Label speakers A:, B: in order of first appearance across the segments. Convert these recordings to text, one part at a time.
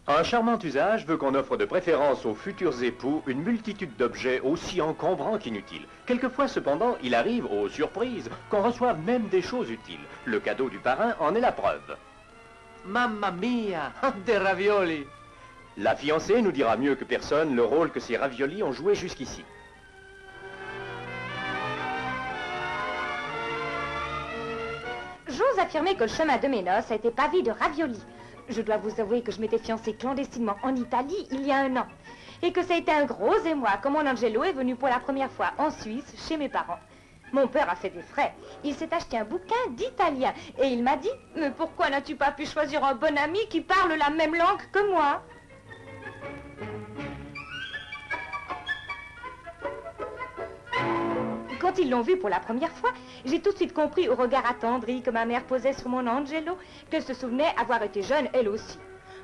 A: Un charmant usage veut qu'on offre de préférence aux futurs époux une multitude d'objets aussi encombrants qu'inutiles. Quelquefois, cependant, il arrive, aux surprises, qu'on reçoive même des choses utiles. Le cadeau du parrain en est la preuve.
B: Mamma mia, des ravioli!
A: La fiancée nous dira mieux que personne le rôle que ces raviolis ont joué jusqu'ici.
C: J'ose affirmer que le chemin de mes noces a été pavé de raviolis. Je dois vous avouer que je m'étais fiancée clandestinement en Italie il y a 1 an. Et que ça a été un gros émoi quand mon Angelo est venu pour la première fois en Suisse chez mes parents. Mon père a fait des frais. Il s'est acheté un bouquin d'italien. Et il m'a dit, mais pourquoi n'as-tu pas pu choisir un bon ami qui parle la même langue que moi ? Quand ils l'ont vu pour la première fois, j'ai tout de suite compris au regard attendri que ma mère posait sur mon Angelo qu'elle se souvenait avoir été jeune elle aussi.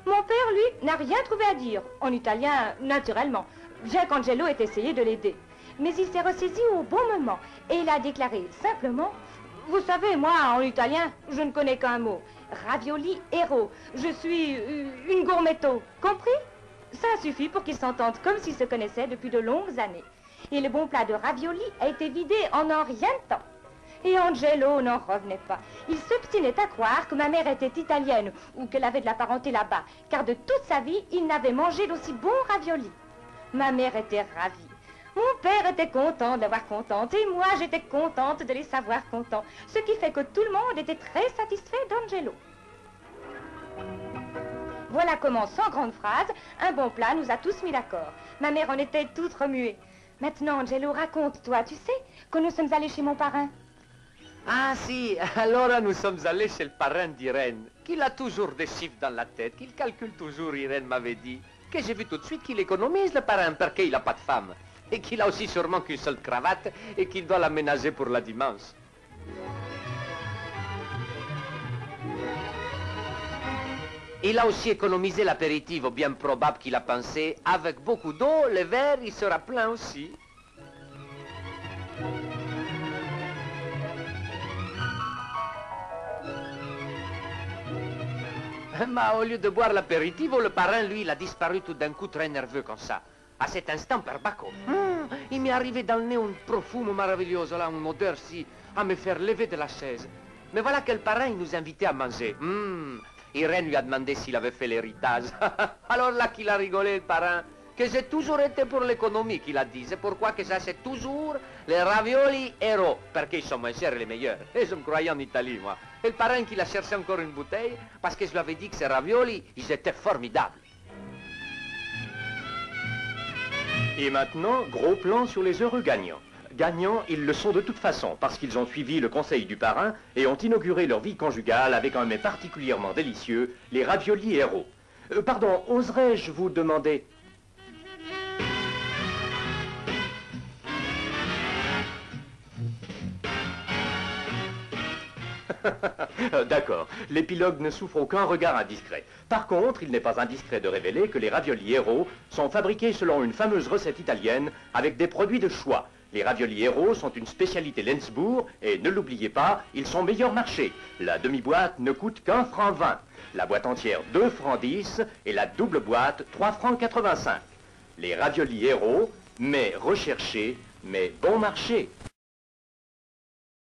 C: Mon père, lui, n'a rien trouvé à dire, en italien, naturellement, bien qu'Angelo ait essayé de l'aider. Mais il s'est ressaisi au bon moment et il a déclaré simplement « Vous savez, moi, en italien, je ne connais qu'un mot. Ravioli héros. Je suis une gourmetto. Compris ?» Ça suffit pour qu'ils s'entendent comme s'ils se connaissaient depuis de longues années. Et le bon plat de ravioli a été vidé en un rien de temps. Et Angelo n'en revenait pas. Il s'obstinait à croire que ma mère était italienne ou qu'elle avait de la parenté là-bas, car de toute sa vie, il n'avait mangé d'aussi bons raviolis. Ma mère était ravie. Mon père était content de l'avoir contente et moi, j'étais contente de les savoir contents, ce qui fait que tout le monde était très satisfait d'Angelo. Voilà comment, sans grande phrase, un bon plat nous a tous mis d'accord. Ma mère en était toute remuée. Maintenant, Angelo, raconte-toi, tu sais, que nous sommes allés chez mon parrain.
B: Ah si, alors nous sommes allés chez le parrain d'Irène, qu'il a toujours des chiffres dans la tête, qu'il calcule toujours, Irène m'avait dit, que j'ai vu tout de suite qu'il économise le parrain parce qu'il n'a pas de femme, et qu'il a aussi sûrement qu'une seule cravate, et qu'il doit l'aménager pour la dimanche. Il a aussi économisé l'apéritif, bien probable qu'il a pensé, avec beaucoup d'eau, le verre, il sera plein aussi. Mais au lieu de boire l'apéritivo, le parrain, lui, il a disparu tout d'un coup très nerveux comme ça. À cet instant, per Bacco, il m'est arrivé dans le nez un profumo meraviglioso, là, une odeur si, à me faire lever de la chaise. Mais voilà que le parrain, il nous invitait à manger. Irène lui a demandé s'il avait fait l'héritage. Alors là qu'il a rigolé, le parrain, que j'ai toujours été pour l'économie, qu'il a dit. C'est pourquoi que j'achète toujours les ravioli héros, parce qu'ils sont moins chers et les meilleurs. Et je me croyais en Italie, moi. Et le parrain qu'il a cherché encore une bouteille, parce que je lui avais dit que ces ravioli, ils étaient formidables.
A: Et maintenant, gros plan sur les heureux gagnants. Gagnants, ils le sont de toute façon, parce qu'ils ont suivi le conseil du parrain et ont inauguré leur vie conjugale avec un mets particulièrement délicieux, les raviolis héros. Pardon, oserais-je vous demander... D'accord, l'épilogue ne souffre aucun regard indiscret. Par contre, il n'est pas indiscret de révéler que les raviolis héros sont fabriqués selon une fameuse recette italienne avec des produits de choix. Les raviolis héros sont une spécialité Lenzbourg et ne l'oubliez pas, ils sont meilleur marché. La demi-boîte ne coûte qu'1 franc 20, la boîte entière 2 francs 10 et la double boîte 3 francs 85. Les raviolis héros, mais recherchés, mais bon marché.